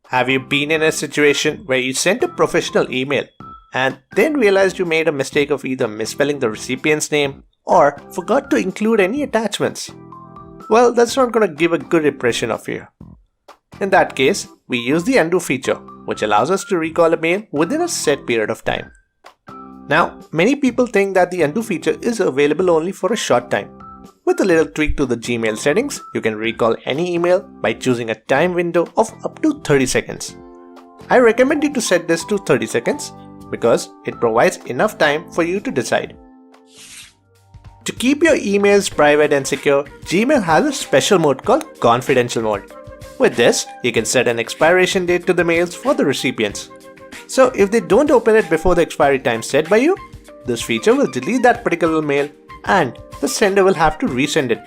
Have you been in a situation where you sent a professional email and then realized you made a mistake of either misspelling the recipient's name or forgot to include any attachments? Well, that's not going to give a good impression of you. In that case, we use the undo feature, which allows us to recall a mail within a set period of time. Now, many people think that the undo feature is available only for a short time. With a little tweak to the Gmail settings, you can recall any email by choosing a time window of up to 30 seconds. I recommend you to set this to 30 seconds because it provides enough time for you to decide. To keep your emails private and secure, Gmail has a special mode called Confidential Mode. With this, you can set an expiration date to the mails for the recipients. So if they don't open it before the expiry time set by you, this feature will delete that particular mail and the sender will have to resend it.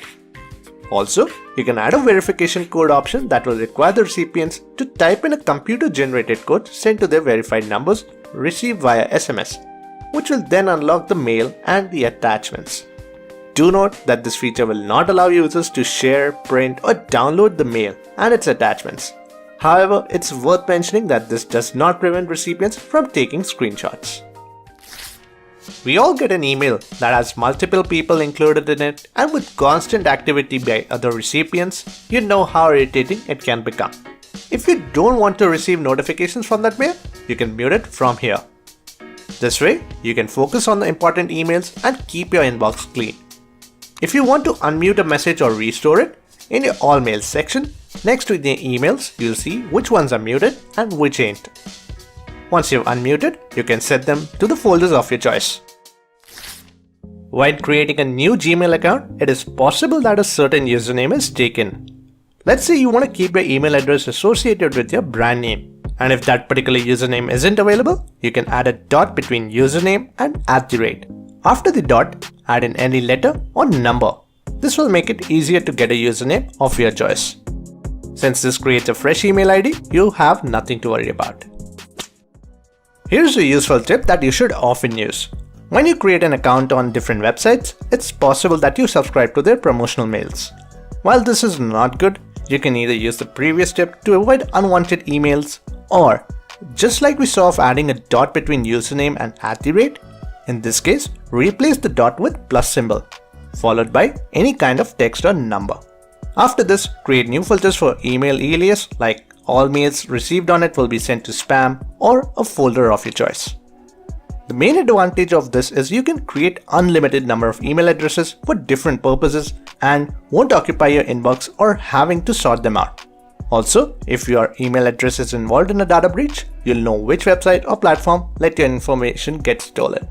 Also, you can add a verification code option that will require the recipients to type in a computer-generated code sent to their verified numbers received via SMS, which will then unlock the mail and the attachments. Do note that this feature will not allow users to share, print, or download the mail and its attachments. However, it's worth mentioning that this does not prevent recipients from taking screenshots. We all get an email that has multiple people included in it, and with constant activity by other recipients, you know how irritating it can become. If you don't want to receive notifications from that mail, you can mute it from here. This way, you can focus on the important emails and keep your inbox clean. If you want to unmute a message or restore it, in your All Mails section, next to the emails, you'll see which ones are muted and which ain't. Once you've unmuted, you can set them to the folders of your choice. While creating a new Gmail account, it is possible that a certain username is taken. Let's say you want to keep your email address associated with your brand name. And if that particular username isn't available, you can add a dot between username and @. After the dot, add in any letter or number. This will make it easier to get a username of your choice. Since this creates a fresh email ID, you have nothing to worry about. Here's a useful tip that you should often use. When you create an account on different websites, it's possible that you subscribe to their promotional mails. While this is not good, you can either use the previous tip to avoid unwanted emails, or just like we saw of adding a dot between username and @, in this case, replace the dot with plus symbol, followed by any kind of text or number. After this, create new filters for email alias, like all mails received on it will be sent to spam or a folder of your choice. The main advantage of this is you can create unlimited number of email addresses for different purposes and won't occupy your inbox or having to sort them out. Also, if your email address is involved in a data breach, you'll know which website or platform let your information get stolen.